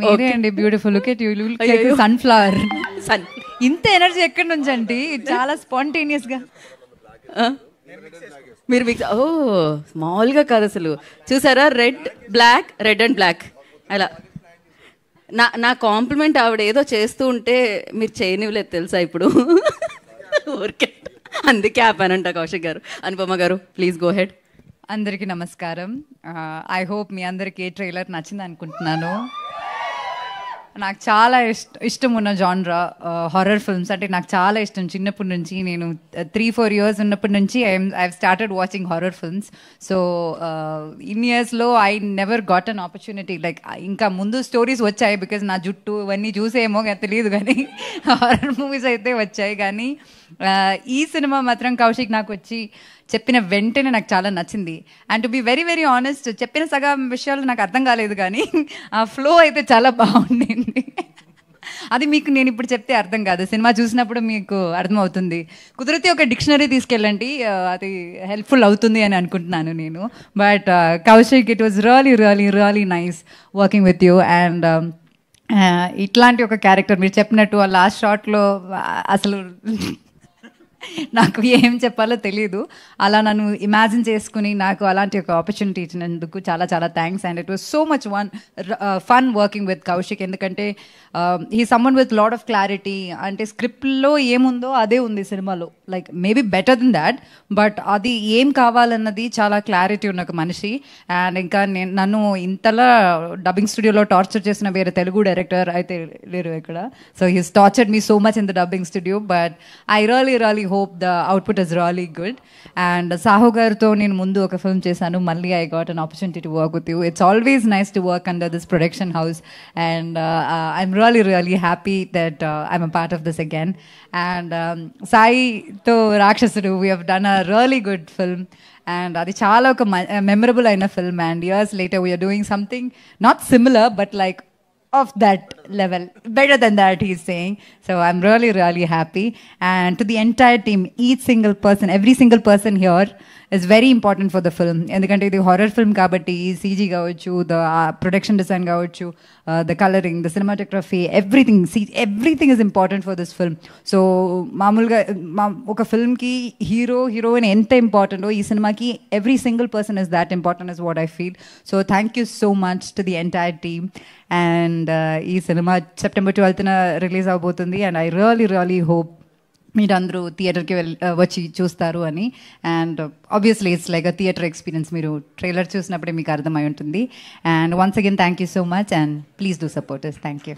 మీరే అండి beautiful. Look at you, look like sunflower. ఇంత ఎనర్జీ ఎక్కడి నుంచి అండి? చాలా స్పాంటేనియస్ గా మీరు మిక్స్. ఓ మామూలుగా కాదు అసలు. చూసారా, red black, red and black అలా. నా కాంప్లిమెంట్ ఆవిడ ఏదో చేస్తూ ఉంటే మీరు చేయనివ్వలేదు తెలుసా ఇప్పుడు. ఊరికే అందుకే ఆపానంట కౌశిక్ గారు. అనుపమ గారు ప్లీజ్ గో హెడ్. అందరికీ నమస్కారం. ఐ హోప్ మీ అందరికీ ఏ ట్రైలర్ నచ్చింది అనుకుంటున్నాను. నాకు చాలా ఇష్టం ఉన్న జాన్రా హారర్ ఫిల్మ్స్. అంటే నాకు చాలా ఇష్టం చిన్నప్పటి నుంచి. నేను 3-4 years ఉన్నప్పటి నుంచి I started watching horror films. So in ఇయర్స్లో I never got an opportunity. Like ఇంకా ముందు స్టోరీస్ వచ్చాయి, బికాజ్ నా జుట్టు ఇవన్నీ చూసేమో తెలియదు, కానీ హారర్ మూవీస్ అయితే వచ్చాయి. కానీ ఈ సినిమా మాత్రం కౌశిక్ నాకు వచ్చి చెప్పిన వెంటనే నాకు చాలా నచ్చింది. And to be very very honest, చెప్పిన సగం విషయాలు నాకు అర్థం కాలేదు, కానీ ఆ ఫ్లో అయితే చాలా బాగుండింది. అది మీకు నేను ఇప్పుడు చెప్తే అర్థం కాదు, సినిమా చూసినప్పుడు మీకు అర్థమవుతుంది. కుదిరితే ఒక డిక్షనరీ తీసుకెళ్ళండి, అది హెల్ప్ఫుల్ అవుతుంది అని అనుకుంటున్నాను నేను. But Kaushik, it was really really really nice working with you. And ఇట్లాంటి ఒక క్యారెక్టర్ మీరు చెప్పినట్టు ఆ లాస్ట్ షాట్లో అసలు నాకు ఏం చెప్పాలో తెలియదు. అలా నన్ను ఇమాజిన్ చేసుకుని నాకు అలాంటి ఒక ఆపర్చునిటీ ఇచ్చినందుకు చాలా చాలా thanks. And it was so much fun working with Kaushik. ఎందుకంటే he summon with lot of clarity. అంటే స్క్రిప్ట్లో ఏముందో అదే ఉంది సినిమాలో. Like maybe better than that, but అది ఏం కావాలన్నది చాలా క్లారిటీ ఉన్న ఒక మనిషి. అండ్ ఇంకా నన్ను ఇంతలా డబ్బింగ్ స్టూడియోలో టార్చర్ చేసిన వేరే తెలుగు డైరెక్టర్ అయితే లేరు ఇక్కడ. So he's tortured me so much in the dubbing studio. But I really hope the output is really good. And Sahu garto నేను ముందు ఒక ఫిల్మ్ చేశాను, మళ్ళీ I got an opportunity to work with you. It's always nice to work under this production house, and I'm really happy that I'm a part of this again. And Sai to Rakshasudu, we have done a really good film, and అది చాలా ఒక memorable అయిన film. And years later we are doing something not similar but like of that level, better than that, he's saying. So I'm really happy. And to the entire team, each single person, every single person here is very important for the film. ఎందుకంటే ఇది horror film కాబట్టి CG కావచ్చు, the production design కావచ్చు, the colouring, the cinematography, everything is important for this film. So మామూలుగా ఒక ఫిల్మ్కి heroine ఎంత ఇంపార్టెంటో ఈ సినిమాకి every single person is that important is what I feel. So thank you so much to the entire team. And ఈ cinema September 12th release అవబోతుంది. And I really hope మీరు అందరూ థియేటర్కి వచ్చి చూస్తారు అని. And obviously it's like a theatre experience. మీరు trailer చూసినప్పుడే మీకు అర్థమై ఉంటుంది. And once again thank you so much, and please do support us. Thank you.